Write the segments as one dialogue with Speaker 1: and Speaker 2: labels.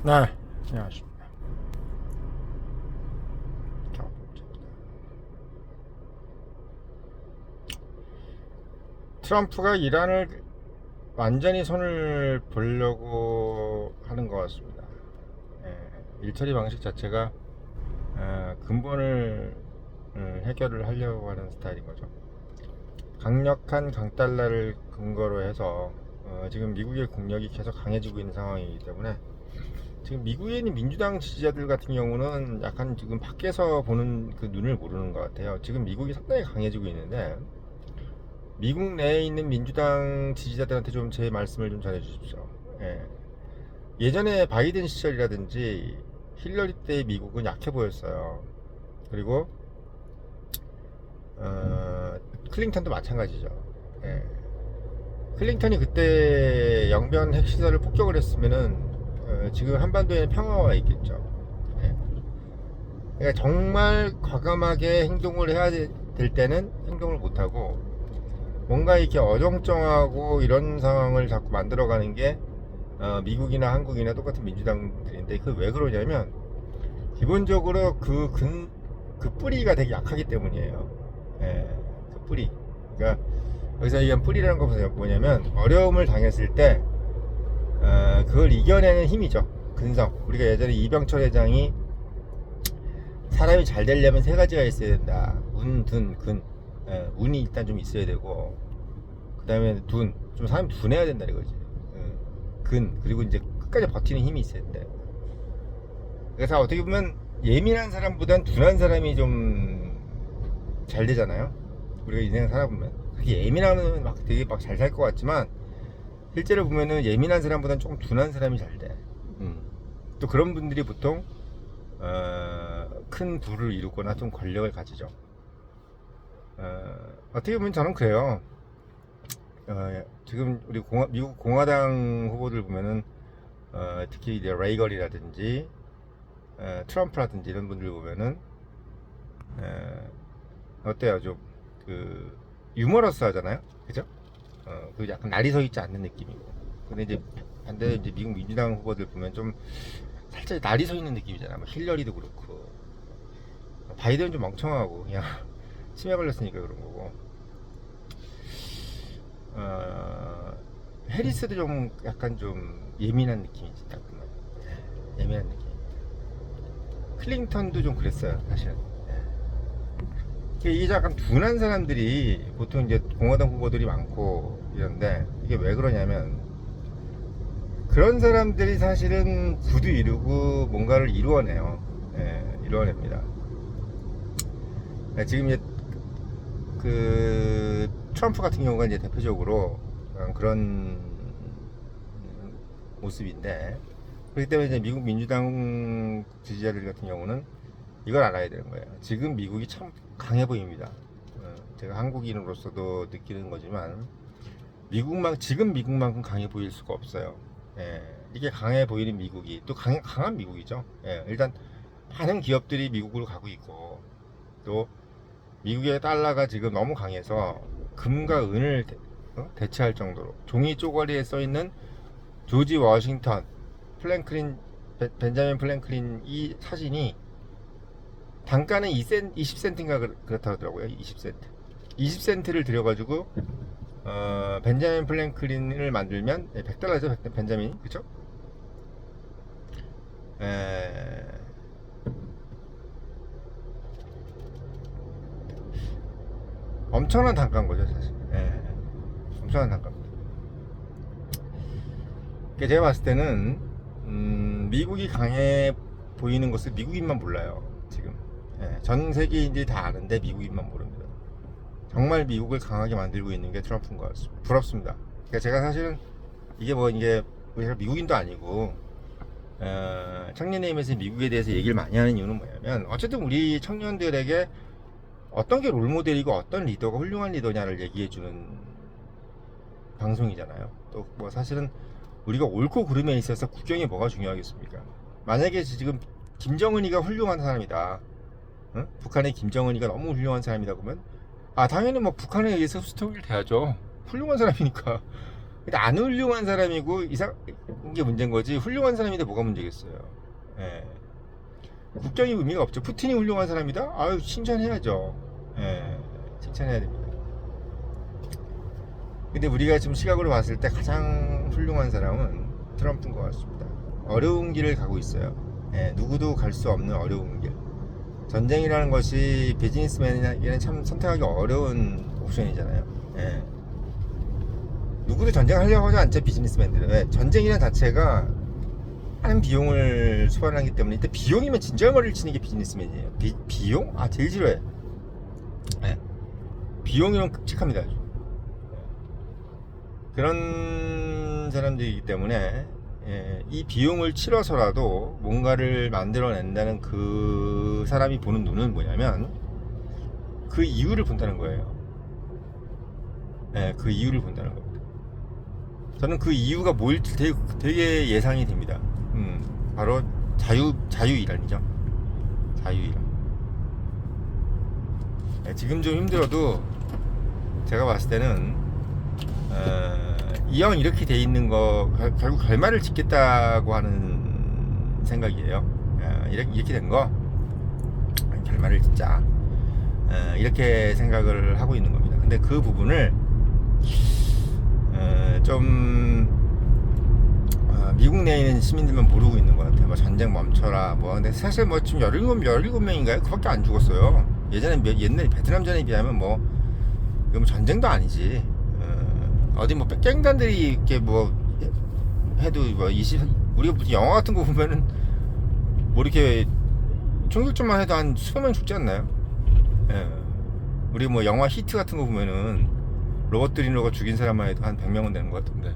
Speaker 1: 네, 안녕하십니까. 트럼프가 이란을 완전히 손을 보려고 하는 것 같습니다. 일처리 방식 자체가 근본을 해결을 하려고 하는 스타일인 거죠. 강력한 강달러를 근거로 해서 지금 미국의 국력이 계속 강해지고 있는 상황이기 때문에 지금 미국에 있는 민주당 지지자들 같은 경우는 약간 지금 밖에서 보는 그 눈을 모르는 것 같아요. 지금 미국이 상당히 강해지고 있는데 미국 내에 있는 민주당 지지자들한테 좀 제 말씀을 좀 전해 주십시오. 예. 예전에 바이든 시절이라든지 힐러리 때의 미국은 약해 보였어요. 그리고 클린턴도 마찬가지죠. 예. 클린턴이 그때 영변 핵시설을 폭격을 했으면은 지금 한반도에는 평화가 있겠죠. 예. 그러니까 정말 과감하게 행동을 해야 될 때는 행동을 못하고 뭔가 이렇게 어정쩡하고 이런 상황을 자꾸 만들어가는 게 미국이나 한국이나 똑같은 민주당들인데 그 왜 그러냐면 기본적으로 그 뿌리가 되게 약하기 때문이에요. 예, 그 뿌리. 그러니까 여기서 얘기한 뿌리라는 것은 뭐냐면 어려움을 당했을 때 그걸 이겨내는 힘이죠. 근성. 우리가 예전에 이병철 회장이 사람이 잘 되려면 세 가지가 있어야 된다. 운, 든, 근. 운이 일단 좀 있어야 되고, 그 다음에 좀 사람이 둔해야 된다 이거지. 그리고 이제 끝까지 버티는 힘이 있어야 된다. 그래서 어떻게 보면 예민한 사람보단 둔한 사람이 좀 잘 되잖아요. 우리가 인생 살아보면. 그게 예민하면 막 되게 막 잘 살 것 같지만, 실제로 보면은 예민한 사람보단 조금 둔한 사람이 잘 돼. 또 그런 분들이 보통, 큰 부를 이루거나 좀 권력을 가지죠. 어떻게 보면 저는 그래요. 지금 우리 미국 공화당 후보들 보면은 특히 이제 레이건이라든지 트럼프라든지 이런 분들 보면은 어때요? 좀 그 유머러스 하잖아요, 그죠? 그 약간 날이 서 있지 않는 느낌이고. 근데 이제 반대로 이제 미국 민주당 후보들 보면 좀 살짝 날이 서 있는 느낌이잖아. 뭐 힐러리도 그렇고 바이든은 좀 멍청하고 그냥 치매 걸렸으니까 그런 거고. 해리스도 좀 약간 좀 예민한 느낌이지, 딱 보면. 예민한 느낌. 클린턴도 좀 그랬어요, 사실은. 이게 약간 둔한 사람들이 보통 이제 공화당 후보들이 많고 이런데 이게 왜 그러냐면 그런 사람들이 사실은 구두 이루고 뭔가를 이루어내요. 이루어냅니다. 지금 이제 그 트럼프 같은 경우가 이제 대표적으로 그런 모습인데 그렇기 때문에 이제 미국 민주당 지지자들 같은 경우는 이걸 알아야 되는 거예요. 지금 미국이 참 강해 보입니다. 제가 한국인으로서도 느끼는 거지만 지금 미국만큼 강해 보일 수가 없어요. 이게 강해 보이는 미국이 또 강한 미국이죠. 일단 많은 기업들이 미국으로 가고 있고 또 미국의 달러가 지금 너무 강해서 금과 은을 대체할 정도로 종이 쪼가리에 써 있는 조지 워싱턴 벤자민 플랭클린 이 사진이 단가는 20센트인가 그렇다 하더라고요. 20센트. 20센트를 들여가지고 벤자민 플랭클린을 만들면 100달러죠. 벤자민, 그쵸? 에, 엄청난 단가인 거죠, 사실. 엄청난 단가입니다. 그러니까 제가 봤을 때는 미국이 강해 보이는 것을 미국인만 몰라요. 지금 전 세계인들이 다 아는데 미국인만 모릅니다. 정말 미국을 강하게 만들고 있는 게 트럼프인 것 같습니다. 부럽습니다. 그러니까 제가 사실은 이게 우리가 미국인도 아니고 청년의힘에서 미국에 대해서 얘기를 많이 하는 이유는 뭐냐면 어쨌든 우리 청년들에게 어떤 게 롤모델이고 어떤 리더가 훌륭한 리더냐를 얘기해주는 방송이잖아요. 또 뭐 사실은 우리가 옳고 그름에 있어서 국경이 뭐가 중요하겠습니까? 만약에 지금 김정은이가 훌륭한 사람이다. 응? 북한의 김정은이가 너무 훌륭한 사람이다 보면 당연히 뭐 북한에 의해서 수통일 돼야죠. 훌륭한 사람이니까. 근데 안 훌륭한 사람이고 이상 게 문제인 거지 훌륭한 사람인데 뭐가 문제겠어요. 예. 국경이 의미가 없죠. 푸틴이 훌륭한 사람이다? 아유 칭찬해야죠. 예. 칭찬해야 됩니다. 근데 우리가 지금 시각으로 봤을 때 가장 훌륭한 사람은 트럼프인 것 같습니다. 어려운 길을 가고 있어요. 예, 누구도 갈 수 없는 어려운 길. 전쟁이라는 것이 비즈니스맨에게는 참 선택하기 어려운 옵션이잖아요. 예. 누구도 전쟁하려고 하지 않죠, 비즈니스맨들은. 왜? 전쟁이라는 자체가 많은 비용을 소환하기 때문에 이때 비용이면 진절머리를 치는 게 비즈니스맨이에요. 비용? 아, 제일 싫어해. 예. 비용이면 끔찍합니다. 아주. 그런 사람들이기 때문에 이 비용을 치러서라도 뭔가를 만들어낸다는 그 사람이 보는 눈은 뭐냐면 그 이유를 본다는 거예요. 그 이유를 본다는 겁니다. 저는 그 이유가 뭘지 되게 예상이 됩니다. 바로 자유이란이죠. 자유이란. 지금 좀 힘들어도 제가 봤을 때는 이왕 이렇게 돼 있는 거 결국 결말을 짓겠다고 하는 생각이에요. 이렇게 된 거 결말을 짓자 이렇게 생각을 하고 있는 겁니다. 근데 그 부분을 좀 미국 내에 있는 시민들만 모르고 있는 것 같아요. 뭐 전쟁 멈춰라 뭐. 근데 사실 뭐 지금 17명인가요? 그밖에 안 죽었어요. 옛날에 베트남전에 비하면 뭐 이건 전쟁도 아니지. 어디 뭐 깽단들이 이렇게 뭐 해도 뭐 우리가 무슨 영화 같은 거 보면은 뭐 이렇게 총격전만 해도 한 수백 명 죽지 않나요? 우리 뭐 영화 히트 같은 거 보면은 로버트 드니로가 죽인 사람만 해도 한 100명은 되는 것 같은데.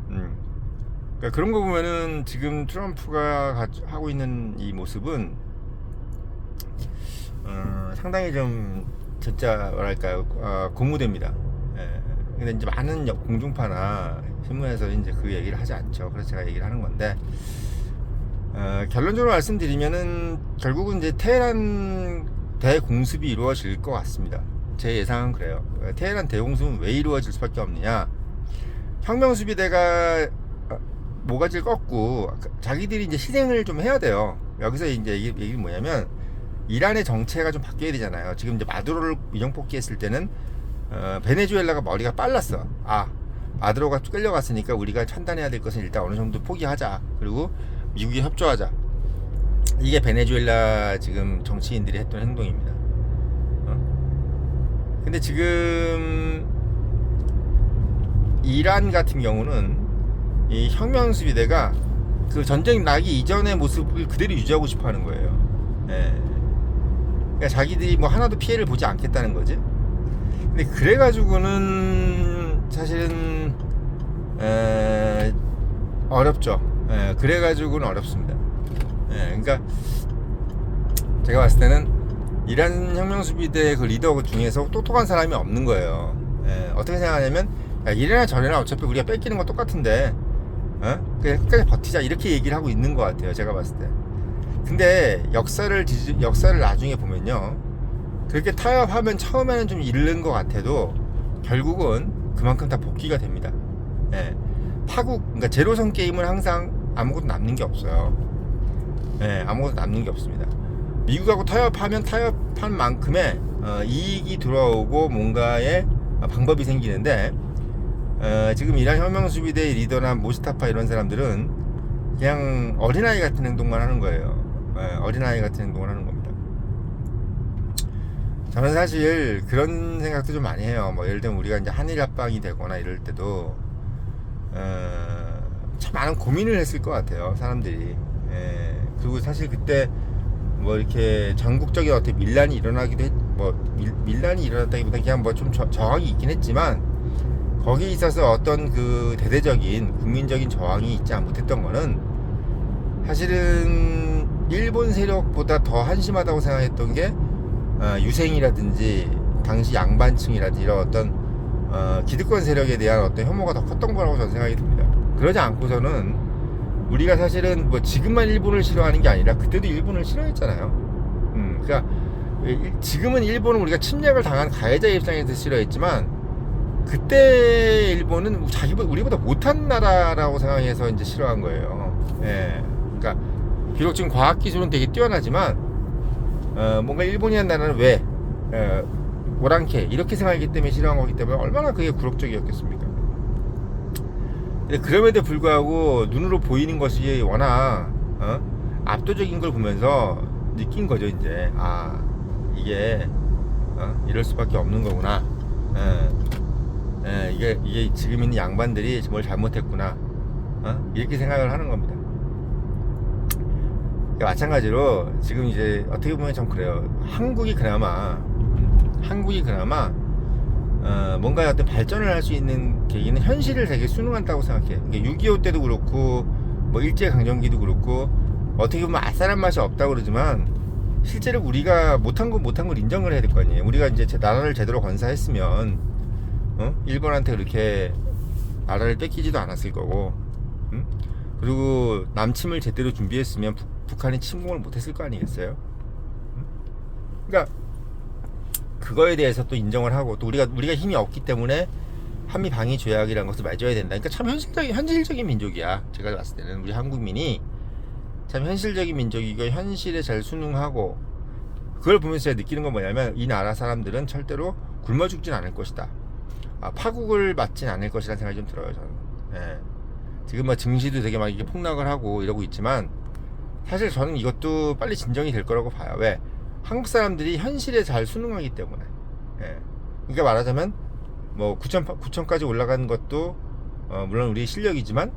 Speaker 1: 그러니까 그런 거 보면은 지금 트럼프가 하고 있는 이 모습은 상당히 좀 진짜 뭐랄까요, 고무됩니다. 근데 이제 많은 공중파나 신문에서 이제 그 얘기를 하지 않죠. 그래서 제가 얘기를 하는 건데, 결론적으로 말씀드리면은 결국은 이제 테헤란 대공습이 이루어질 것 같습니다. 제 예상은 그래요. 테헤란 대공습은 왜 이루어질 수밖에 없느냐? 혁명수비대가 모가지를 꺾고 자기들이 이제 희생을 좀 해야 돼요. 여기서 이제 얘기는 뭐냐면 이란의 정체가 좀 바뀌어야 되잖아요. 지금 이제 마두로를 위정뽑기했을 때는 베네수엘라가 머리가 빨랐어. 마두로가 끌려갔으니까 우리가 판단해야 될 것은 일단 어느 정도 포기하자. 그리고 미국이 협조하자. 이게 베네수엘라 지금 정치인들이 했던 행동입니다. 근데 지금 이란 같은 경우는 이 혁명수비대가 그 전쟁 나기 이전의 모습을 그대로 유지하고 싶어 하는 거예요. 그러니까 자기들이 뭐 하나도 피해를 보지 않겠다는 거지. 근데 그래가지고는 사실은 어렵죠. 그래가지고는 어렵습니다. 그러니까 제가 봤을 때는 이란 혁명수비대 그 리더 중에서 똑똑한 사람이 없는 거예요. 어떻게 생각하냐면 이래나 저래나 어차피 우리가 뺏기는 건 똑같은데 그냥 끝까지 버티자 이렇게 얘기를 하고 있는 것 같아요. 제가 봤을 때. 근데 역사를 나중에 보면요, 그렇게 타협하면 처음에는 좀 잃는 것 같아도 결국은 그만큼 다 복귀가 됩니다. 그러니까 제로섬 게임은 항상 아무것도 남는 게 없어요. 아무것도 남는 게 없습니다. 미국하고 타협하면 타협한 만큼의 이익이 들어오고 뭔가의 방법이 생기는데, 지금 이란 혁명수비대 리더나 모스타파 이런 사람들은 그냥 어린아이 같은 행동만 하는 거예요. 어린아이 같은 행동을 하는 겁니다. 저는 사실 그런 생각도 좀 많이 해요. 뭐 예를 들면 우리가 이제 한일 합방이 되거나 이럴 때도 참 많은 고민을 했을 것 같아요, 사람들이. 그리고 사실 그때 뭐 이렇게 전국적인 어떤 밀란이 일어나기도 밀란이 일어났다기보다 그냥 뭐 좀 저항이 있긴 했지만, 거기에 있어서 어떤 그 대대적인 국민적인 저항이 있지 못했던 거는 사실은 일본 세력보다 더 한심하다고 생각했던 게 유생이라든지 당시 양반층이라든지 이런 어떤 기득권 세력에 대한 어떤 혐오가 더 컸던 거라고 저는 생각이 듭니다. 그러지 않고서는 우리가 사실은 뭐 지금만 일본을 싫어하는 게 아니라 그때도 일본을 싫어했잖아요. 그러니까 지금은 일본은 우리가 침략을 당한 가해자 입장에서 싫어했지만 그때 일본은 우리보다 못한 나라라고 생각해서 이제 싫어한 거예요. 예. 그러니까 비록 지금 과학기술은 되게 뛰어나지만 뭔가 일본이란 나라는 왜 오랑캐 이렇게 생각하기 때문에 싫어한 거기 때문에 얼마나 그게 굴욕적이었겠습니까. 근데 그럼에도 불구하고 눈으로 보이는 것이 워낙 압도적인 걸 보면서 느낀 거죠. 이제 이게 이럴 수밖에 없는 거구나. 이게 지금 있는 양반들이 뭘 잘못했구나. 이렇게 생각을 하는 겁니다. 그러니까 마찬가지로 지금 이제 어떻게 보면 좀 그래요. 한국이 그나마 뭔가 어떤 발전을 할 수 있는 계기는 현실을 되게 순응한다고 생각해요. 그러니까 6.25 때도 그렇고 뭐 일제강점기도 그렇고 어떻게 보면 아싸란 맛이 없다고 그러지만 실제로 우리가 못한 걸 인정을 해야 될 거 아니에요. 우리가 이제 나라를 제대로 건사했으면 일본한테 그렇게 나라를 뺏기지도 않았을 거고 그리고 남침을 제대로 준비했으면 북한이 침공을 못했을 거 아니겠어요? 그러니까 그거에 대해서 또 인정을 하고 또 우리가 힘이 없기 때문에 한미 방위 조약이라는 것을 맺어야 된다. 그러니까 참 현실적인 민족이야. 제가 봤을 때는 우리 한국민이 참 현실적인 민족이고 현실에 잘 순응하고 그걸 보면서 제가 느끼는 건 뭐냐면 이 나라 사람들은 절대로 굶어 죽진 않을 것이다. 파국을 맞진 않을 것이라는 생각이 좀 들어요. 저는. 예. 지금 뭐 증시도 되게 막 이게 폭락을 하고 이러고 있지만 사실 저는 이것도 빨리 진정이 될 거라고 봐요. 왜? 한국 사람들이 현실에 잘 순응하기 때문에. 예. 그러니까 말하자면 뭐 9천까지 올라가는 것도 물론 우리 실력이지만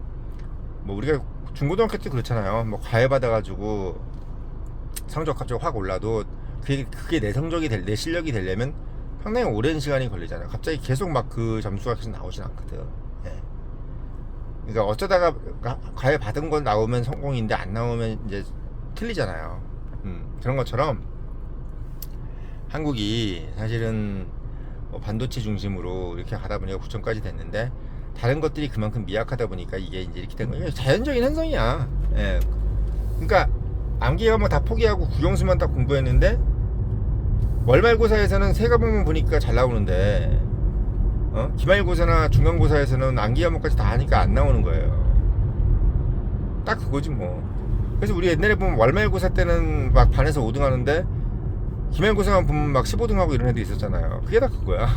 Speaker 1: 뭐 우리가 중고등학교 때 그렇잖아요. 뭐 과외 받아가지고 성적 갑자기 확 올라도 그게 내 성적이 내 실력이 되려면 상당히 오랜 시간이 걸리잖아요. 갑자기 계속 막 그 점수가 계속 나오진 않거든. 예. 그러니까 어쩌다가 과외 받은 건 나오면 성공인데 안 나오면 이제 틀리잖아요. 그런 것처럼 한국이 사실은 뭐 반도체 중심으로 이렇게 가다 보니까 9천까지 됐는데 다른 것들이 그만큼 미약하다 보니까 이게 이제 이렇게 된 거예요. 자연적인 현상이야. 예. 그러니까 암기 과목 다 포기하고 국영수만 딱 공부했는데 월말고사에서는 세 과목만 보니까 잘 나오는데 기말고사나 중간고사에서는 암기 과목까지 다 하니까 안 나오는 거예요. 딱 그거지 뭐. 그래서 우리 옛날에 보면 월말고사 때는 막 반에서 5등 하는데 기말고사만 보면 막 15등 하고 이런 애도 있었잖아요. 그게 다 그거야.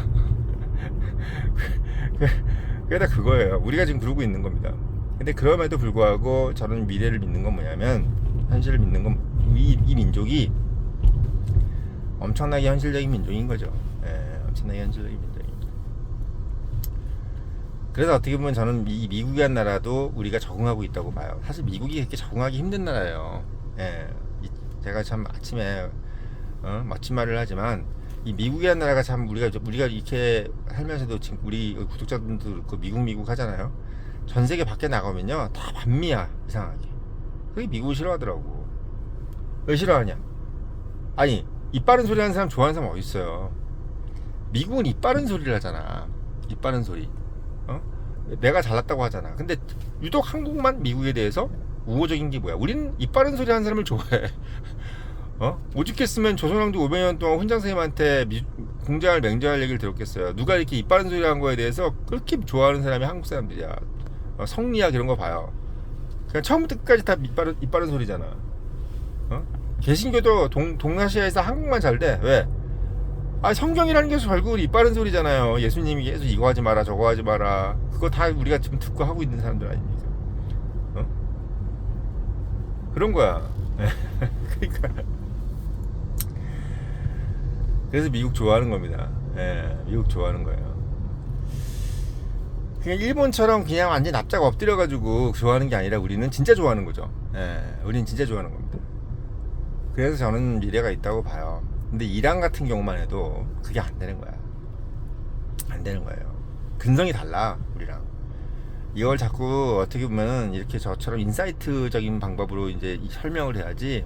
Speaker 1: 그게 다 그거예요. 우리가 지금 그러고 있는 겁니다. 근데 그럼에도 불구하고 저는 미래를 믿는 건 뭐냐면 현실을 믿는 건 이 민족이 엄청나게 현실적인 민족인 거죠. 예, 엄청나게 현실적인 민족입니다. 그래서 어떻게 보면 저는 이 미국이란 나라도 우리가 적응하고 있다고 봐요. 사실 미국이 그렇게 적응하기 힘든 나라예요. 예, 제가 참 아침에 멋진 말을 하지만 이 미국이라는 나라가 참 우리가 이렇게 살면서도 지금 우리 구독자분들도 그렇고 미국 하잖아요. 전 세계 밖에 나가면요 다 반미야 이상하게. 그게 미국을 싫어하더라고. 왜 싫어하냐? 아니 입 빠른 소리 하는 사람 좋아하는 사람 어디 있어요? 미국은 입 빠른 소리를 하잖아. 입 빠른 소리. 내가 잘났다고 하잖아. 근데 유독 한국만 미국에 대해서 우호적인 게 뭐야? 우리는 입 빠른 소리 하는 사람을 좋아해. 오죽했으면 조선왕조 500년 동안 훈장 선생님한테 공자를 맹자할 얘기를 들었겠어요. 누가 이렇게 입 빠른 소리 한 거에 대해서 그렇게 좋아하는 사람이 한국 사람들이야. 성리학 이런 거 봐요. 그냥 처음부터 끝까지 다 입 빠른 소리잖아. 개신교도 동아시아에서 한국만 잘 돼. 왜? 성경이라는 게 결국은 입 빠른 소리잖아요. 예수님이 계속 이거 하지 마라 저거 하지 마라. 그거 다 우리가 지금 듣고 하고 있는 사람들 아닙니까? 그런 거야. 그러니까 그래서 미국 좋아하는 겁니다. 예, 미국 좋아하는 거예요. 그냥 일본처럼 그냥 완전 납작 엎드려가지고 좋아하는 게 아니라 우리는 진짜 좋아하는 거죠. 예, 우리는 진짜 좋아하는 겁니다. 그래서 저는 미래가 있다고 봐요. 근데 이란 같은 경우만 해도 그게 안 되는 거야. 안 되는 거예요. 근성이 달라 우리랑. 이걸 자꾸 어떻게 보면은 이렇게 저처럼 인사이트적인 방법으로 이제 설명을 해야지.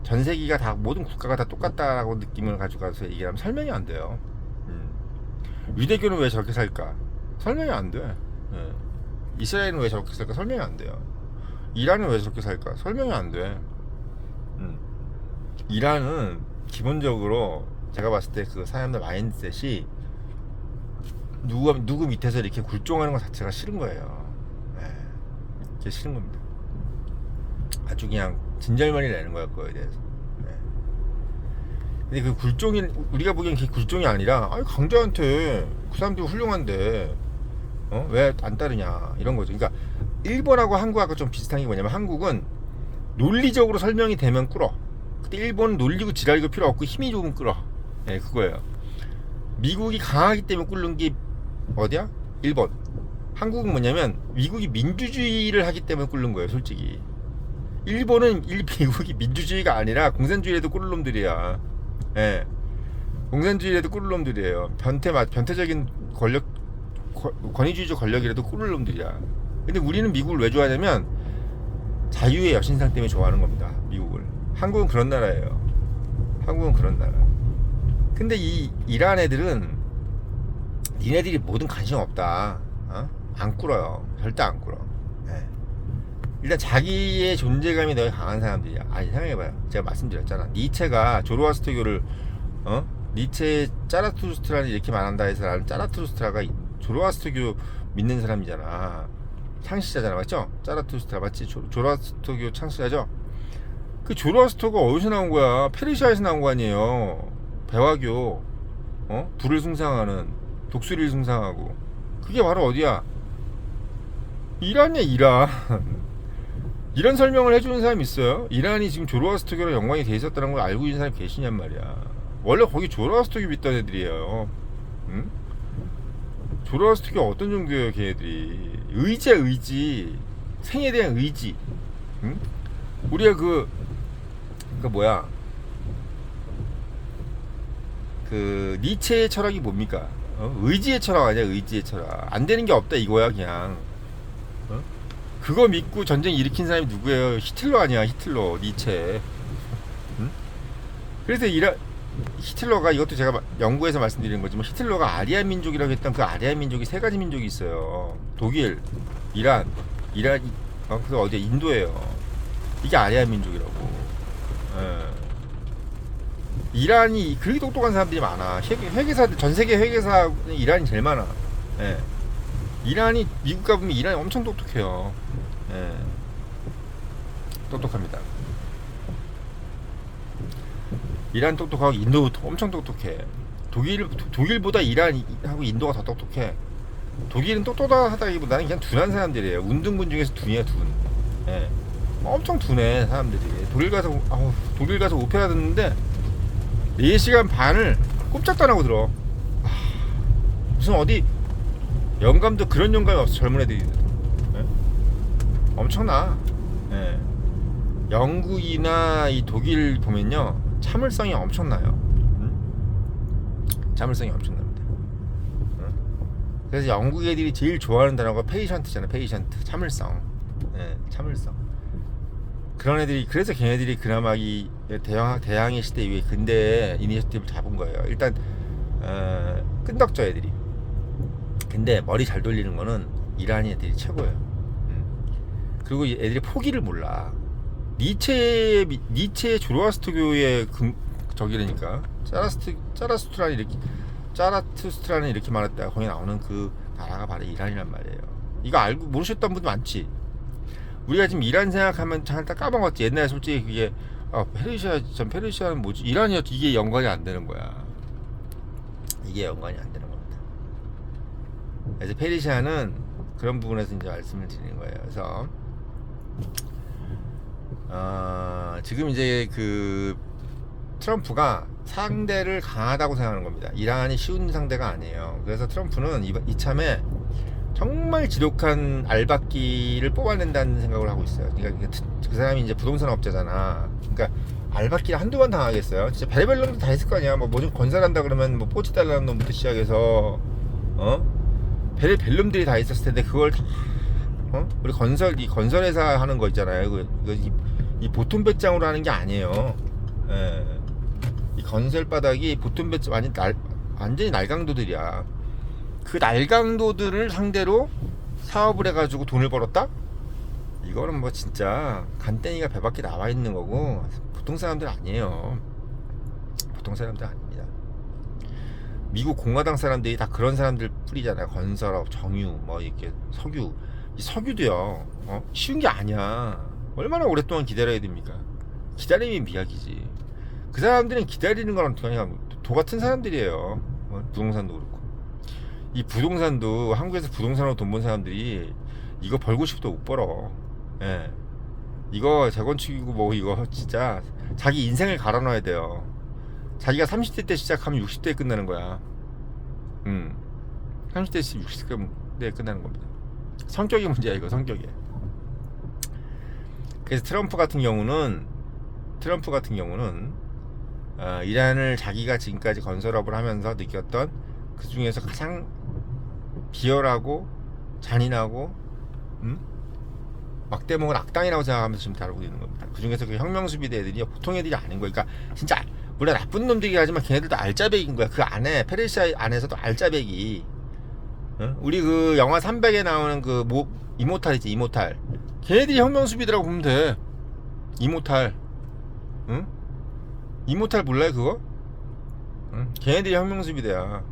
Speaker 1: 전 세계가 다 모든 국가가 다 똑같다라고 느낌을 가지고 얘기하면 설명이 안 돼요. 유대교는 왜 저렇게 살까? 설명이 안 돼. 이스라엘은 왜 저렇게 살까? 설명이 안 돼요. 이란은 왜 저렇게 살까? 설명이 안 돼. 이란은 기본적으로 제가 봤을 때 그 사람들 마인드셋이 누구 밑에서 이렇게 굴종하는 것 자체가 싫은 거예요. 예, 그게 싫은 겁니다. 아주 그냥 진절머리 내는 거야 그거에 대해서. 예. 근데 그 굴종이 우리가 보기엔 그게 굴종이 아니라 아니 강자한테 그 사람들이 훌륭한데 왜 안 따르냐 이런 거죠. 그러니까 일본하고 한국하고 좀 비슷한 게 뭐냐면 한국은 논리적으로 설명이 되면 꿇어. 근데 일본은 놀리고 지랄이고 필요 없고 힘이 좋으면 꿇어. 예, 그거예요. 미국이 강하기 때문에 꿇는 게 어디야? 일본. 한국은 뭐냐면 미국이 민주주의를 하기 때문에 꿇는 거예요, 솔직히. 일본은 미국이 민주주의가 아니라 공산주의에도 꿇을 놈들이야. 예. 공산주의에도 꿇을 놈들이에요. 변태적인 권위주의적 권력이라도 꿇을 놈들이야. 근데 우리는 미국을 왜 좋아하냐면 자유의 여신상 때문에 좋아하는 겁니다. 미국을. 한국은 그런 나라예요. 한국은 그런 나라. 근데 이 이란 애들은 니네들이 뭐든 관심 없다. 안 꿇어요. 절대 안 꿇어. 네. 일단 자기의 존재감이 되게 강한 사람들이야. 아니 생각해봐요. 제가 말씀드렸잖아. 니체가 조로아스터교를 니체의 짜라투스트라는 이렇게 말한다 해서 나는 짜라투스트라가 조로아스터교 믿는 사람이잖아. 창시자잖아, 맞죠? 짜라투스트라 맞지? 조로아스터교 창시자죠? 그 조로아스터가 어디서 나온 거야? 페르시아에서 나온 거 아니에요? 배화교, 불을 숭상하는, 독수리를 숭상하고. 그게 바로 어디야? 이란이야, 이란. 이런 설명을 해주는 사람이 있어요? 이란이 지금 조로아스터교랑 연관이 돼 있었다는 걸 알고 있는 사람이 계시냔 말이야. 원래 거기 조로아스터교 믿던 애들이에요. 응? 조로아스터교가 어떤 종교예요, 걔네들이? 의지야, 의지. 생에 대한 의지. 응? 우리가 그 뭐야? 그 니체의 철학이 뭡니까? 의지의 철학 아니야, 의지의 철학. 안 되는 게 없다 이거야, 그냥. 그거 믿고 전쟁 일으킨 사람이 누구예요? 히틀러 아니야, 히틀러, 니체. 응? 그래서 히틀러가 이것도 제가 연구해서 말씀드리는 거지만 히틀러가 아리아 민족이라고 했던 그 아리아 민족이 세 가지 민족이 있어요. 독일, 이란, 그래서 어디야? 인도예요. 이게 아리아 민족이라고. 예. 이란이 그렇게 똑똑한 사람들이 많아. 회계사들 전 세계 회계사 이란이 제일 많아. 예. 이란이 미국 가보면 이란이 엄청 똑똑해요. 예. 똑똑합니다. 이란 똑똑하고 인도 엄청 똑똑해. 독일보다 이란하고 인도가 더 똑똑해. 독일은 똑똑하다기보다는 그냥 둔한 사람들이에요. 운둔군 중에서 둔이야, 둔. 예. 엄청 둔해 사람들이. 독일 가서 오페라 듣는데 4시간 반을 꼼짝도 안 하고 들어. 무슨 어디 영감도 그런 영감이 없어. 젊은 애들이. 예? 엄청나. 예. 영국이나 이 독일 보면요 참을성이 엄청나요. 참을성이 엄청납니다. 그래서 영국 애들이 제일 좋아하는 단어가 페이션트잖아. 페이션트. 참을성. 예, 참을성. 그런 애들이, 그래서 걔네들이 그나마 이 대항해 시대 이후에 근대에 이니셔티브를 잡은 거예요. 일단 끈덕져 애들이. 근데 머리 잘 돌리는 거는 이란이 애들이 최고예요. 그리고 애들이 포기를 몰라. 니체의 조로아스터교의 저기라니까. 짜라투스트라는 이렇게 말했다. 거기 나오는 그 나라가 바로 이란이란 말이에요. 이거 알고 모르셨던 분도 많지. 우리가 지금 이란 생각하면 잠깐 까먹었지. 옛날에 솔직히 그게 페르시아는 뭐지? 이란이었지. 이게 연관이 안 되는 거야. 이게 연관이 안 되는 겁니다. 그래서 페르시아는 그런 부분에서 이제 말씀을 드리는 거예요. 그래서 지금 이제 그 트럼프가 상대를 강하다고 생각하는 겁니다. 이란이 쉬운 상대가 아니에요. 그래서 트럼프는 이참에 정말 지독한 알박기를 뽑아낸다는 생각을 하고 있어요. 그러니까 그 사람이 이제 부동산 업자잖아. 그러니까 알박기를 한두 번 당하겠어요. 진짜 별의별 놈도 다 있을 거 아니야. 뭐 좀 건설한다 그러면 뭐 뽀찌 달라는 놈부터 시작해서 별의별 놈들이 다 있었을 텐데 그걸 다 우리 이 건설회사 하는 거 있잖아요. 이 보통 배짱으로 하는 게 아니에요. 예. 이 건설 바닥이 보통 배짱 완전히 날강도들이야. 그 날강도들을 상대로 사업을 해가지고 돈을 벌었다? 이거는 뭐 진짜 간땡이가 배 밖에 나와 있는 거고 보통 사람들 아니에요. 보통 사람들 아닙니다. 미국 공화당 사람들이 다 그런 사람들 뿌리잖아요. 건설업, 정유, 뭐 이렇게 석유. 이 석유도요. 쉬운 게 아니야. 얼마나 오랫동안 기다려야 됩니까? 기다림이 미약이지. 그 사람들은 기다리는 거랑 그냥 도 같은 사람들이에요. 부동산도 그렇고. 이 부동산도 한국에서 부동산으로 돈 번 사람들이 이거 벌고 싶어도 못 벌어. 예. 이거 재건축이고 뭐 이거 진짜 자기 인생을 갈아넣어야 돼요. 자기가 30대 때 시작하면 60대에 끝나는 거야. 30대에서 60대에 끝나는 겁니다. 성격이 문제야 이거 성격이. 그래서 트럼프 같은 경우는 이란을 자기가 지금까지 건설업을 하면서 느꼈던 그 중에서 가장 비열하고 잔인하고 막대먹은 악당이라고 생각하면서 지금 다루고 있는 겁니다. 그 중에서 그 혁명수비대 애들이 보통 애들이 아닌 거야. 그러니까 진짜 물론 나쁜 놈들이긴 하지만 걔네들도 알짜배기인 거야. 그 안에 페르시아 안에서도 알짜배기. 우리 그 영화 300에 나오는 그 이모탈 있지 이모탈. 걔네들이 혁명수비대라고 보면 돼. 이모탈. 응? 이모탈 몰라요 그거? 걔네들이 혁명수비대야.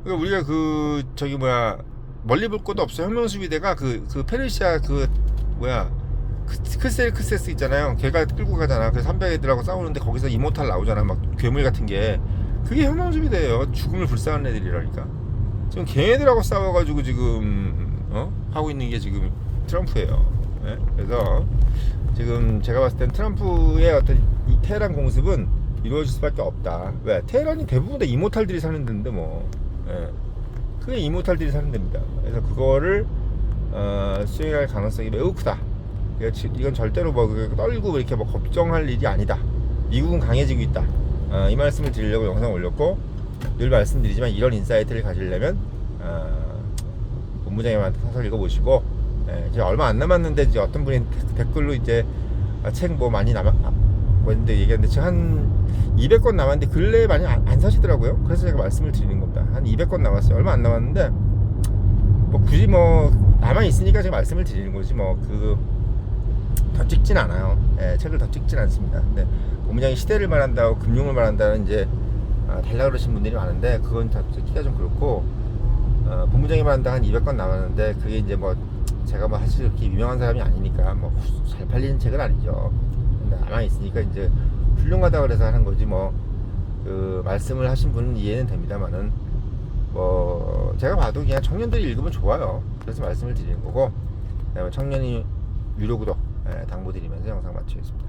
Speaker 1: 그러니까 우리가 그 저기 뭐야 멀리 볼 것도 없어. 혁명수비대가 그 페르시아 그 뭐야 크세스 있잖아요. 걔가 끌고 가잖아. 그래서 300애들하고 싸우는데 거기서 이모탈 나오잖아. 막 괴물 같은 게. 그게 혁명수비대예요. 죽음을 불쌍한 애들이라니까. 지금 걔네들하고 싸워가지고 지금 하고 있는 게 지금 트럼프예요. 네? 그래서 지금 제가 봤을 땐 트럼프의 어떤 이 테헤란 공습은 이루어질 수밖에 없다. 왜? 테헤란이 대부분 다 이모탈들이 사는 데인데 뭐. 예. 그게 이모탈들이 사는 데입니다. 그래서 그거를 수행할 가능성이 매우 크다. 이건 절대로 뭐 떨고 이렇게 뭐 걱정할 일이 아니다. 미국은 강해지고 있다. 이 말씀을 드리려고 영상 올렸고, 늘 말씀드리지만 이런 인사이트를 가지려면 본부장님한테 사설 읽어보시고, 이제 얼마 안 남았는데 이제 어떤 분이 댓글로 이제 책 뭐 많이 뭐인데 얘기하는데 지금 한 200권 남았는데 근래에 많이 안 사시더라고요. 그래서 제가 말씀을 드리는 겁니다. 한 200권 남았어요. 얼마 안 남았는데 뭐 굳이 뭐 남아 있으니까 제가 말씀을 드리는 거지 뭐 더 찍진 않아요. 책을 더 찍진 않습니다. 근데 본부장이 시대를 말한다고 금융을 말한다는 이제 달라 그러신 분들이 많은데 그건 다 찍기가 좀 그렇고 본부장이 말한다 한 200권 남았는데 그게 이제 뭐 제가 뭐 사실 그렇게 유명한 사람이 아니니까 뭐 잘 팔리는 책은 아니죠. 근데 남아 있으니까 이제 훌륭하다 그래서 하는 거지 뭐 그 말씀을 하신 분은 이해는 됩니다만은 뭐 제가 봐도 그냥 청년들이 읽으면 좋아요. 그래서 말씀을 드리는 거고, 그다음에 청년이 유료 구독 당부드리면서 영상 마치겠습니다.